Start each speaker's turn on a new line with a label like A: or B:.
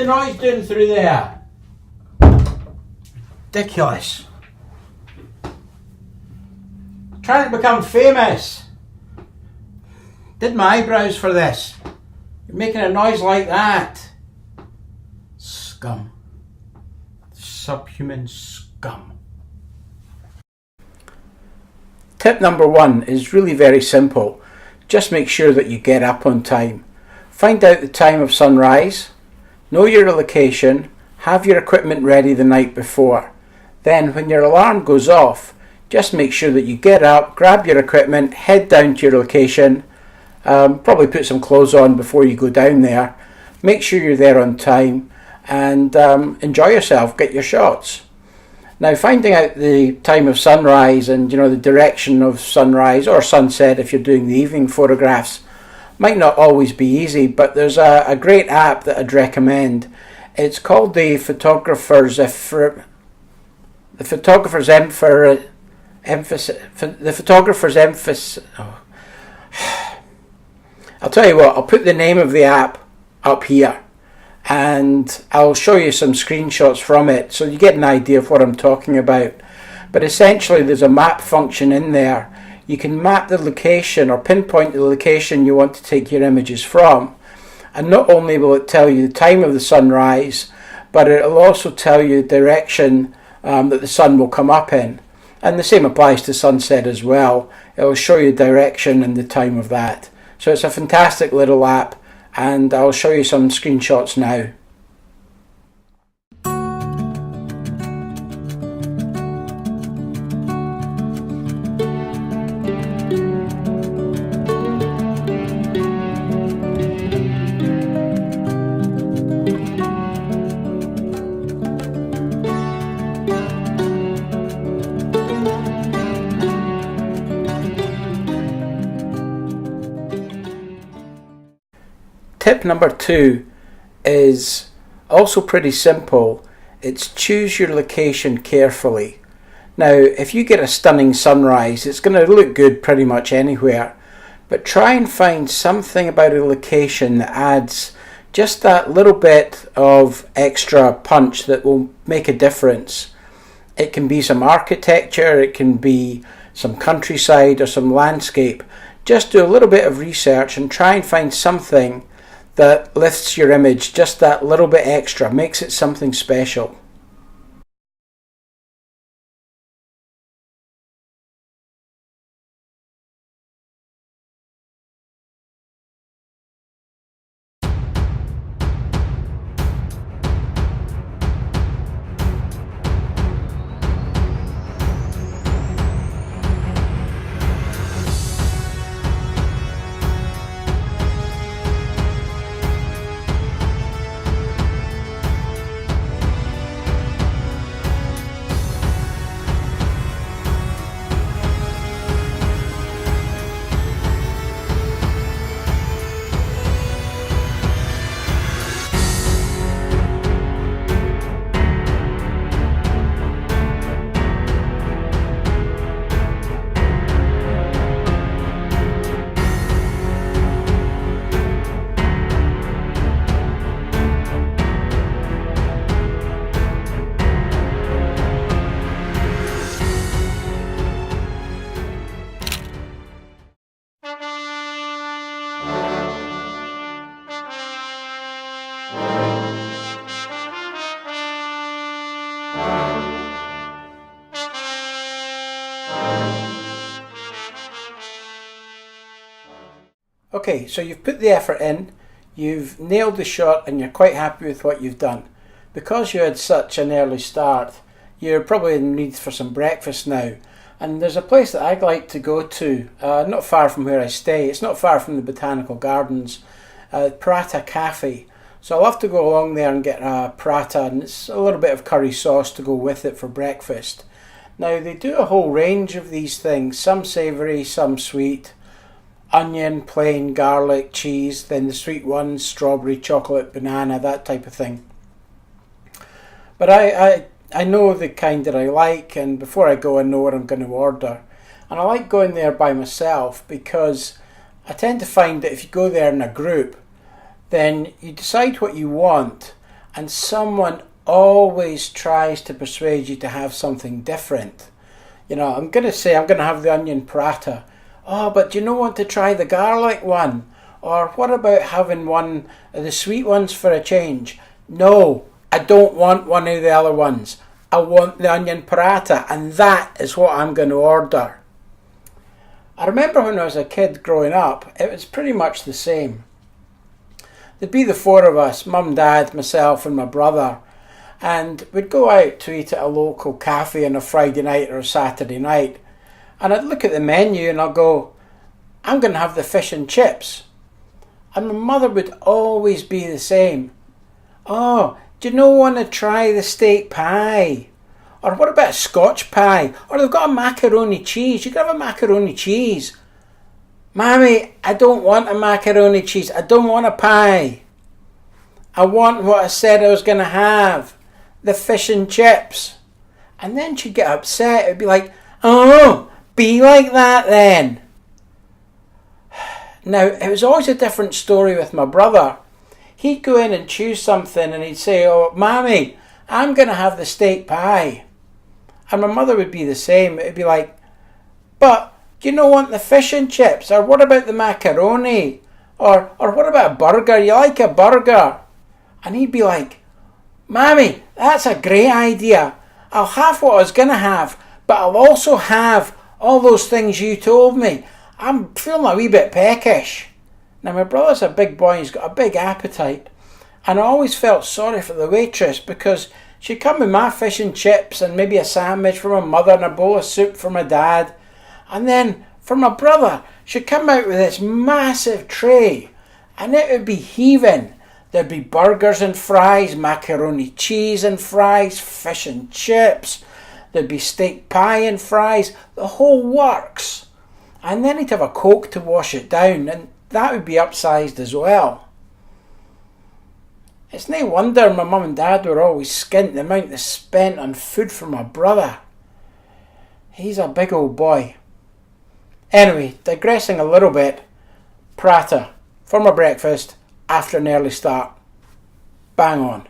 A: the noise doing through there? Ridiculous. Trying to become famous. Did my eyebrows for this. You're making a noise like that. Scum. Subhuman scum. Tip number 1 is really very simple. Just make sure that you get up on time. Find out the time of sunrise. Know your location. Have your equipment ready the night before. Then when your alarm goes off, just make sure that you get up, grab your equipment, head down to your location. Probably put some clothes on before you go down there. Make sure you're there on time and enjoy yourself, get your shots. Now, finding out the time of sunrise and the direction of sunrise or sunset if you're doing the evening photographs might not always be easy, but there's a great app that I'd recommend. It's called the Photographer's Emphasis. I'll tell you what, I'll put the name of the app up here and I'll show you some screenshots from it so you get an idea of what I'm talking about. But essentially there's a map function in there. You can map the location or pinpoint the location you want to take your images from, and not only will it tell you the time of the sunrise, but it'll also tell you the direction that the sun will come up in. And the same applies to sunset as well. It'll show you direction and the time of that. So it's a fantastic little app, and I'll show you some screenshots now. Tip number 2 is also pretty simple. It's choose your location carefully. Now, if you get a stunning sunrise, it's going to look good pretty much anywhere, but try and find something about a location that adds just that little bit of extra punch that will make a difference. It can be some architecture, it can be some countryside or some landscape. Just do a little bit of research and try and find something that lifts your image just that little bit extra, makes it something special. Okay, so you've put the effort in, you've nailed the shot and you're quite happy with what you've done. Because you had such an early start, you're probably in need for some breakfast now. And there's a place that I'd like to go to, not far from where I stay. It's not far from the Botanical Gardens, Paratha Cafe. So I'll have to go along there and get a paratha, and it's a little bit of curry sauce to go with it for breakfast. Now they do a whole range of these things, some savoury, some sweet. Onion, plain, garlic, cheese, then the sweet ones, strawberry, chocolate, banana, that type of thing. But I know the kind that I like, and before I go I know what I'm going to order. And I like going there by myself because I tend to find that if you go there in a group, then you decide what you want and someone always tries to persuade you to have something different. You know, I'm going to have the onion paratha. Oh, but do you not want to try the garlic one? Or what about having one of the sweet ones for a change? No, I don't want one of the other ones. I want the onion paratha, and that is what I'm going to order. I remember when I was a kid growing up, it was pretty much the same. There'd be the four of us, mum, dad, myself and my brother, and we'd go out to eat at a local cafe on a Friday night or a Saturday night, and I'd look at the menu and I'd go, I'm going to have the fish and chips. And my mother would always be the same. Oh, do you not want to try the steak pie? Or what about a Scotch pie? Or they've got a macaroni cheese. You can have a macaroni cheese. Mammy, I don't want a macaroni cheese. I don't want a pie. I want what I said I was going to have. The fish and chips. And then she'd get upset. It'd be like, oh, be like that then. Now, it was always a different story with my brother. He'd go in and choose something and he'd say, oh, Mammy, I'm going to have the steak pie. And my mother would be the same. It'd be like, but do you not want the fish and chips? Or what about the macaroni? Or what about a burger? You like a burger? And he'd be like, Mammy, that's a great idea. I'll have what I was going to have, but I'll also have all those things you told me. I'm feeling a wee bit peckish. Now my brother's a big boy, he's got a big appetite. And I always felt sorry for the waitress because she'd come with my fish and chips and maybe a sandwich for my mother and a bowl of soup for my dad. And then for my brother, she'd come out with this massive tray and it would be heaving. There'd be burgers and fries, macaroni cheese and fries, fish and chips. There'd be steak pie and fries, the whole works. And then he'd have a Coke to wash it down, and that would be upsized as well. It's no wonder my mum and dad were always skint the amount they spent on food for my brother. He's a big old boy. Anyway, digressing a little bit, paratha for my breakfast after an early start. Bang on.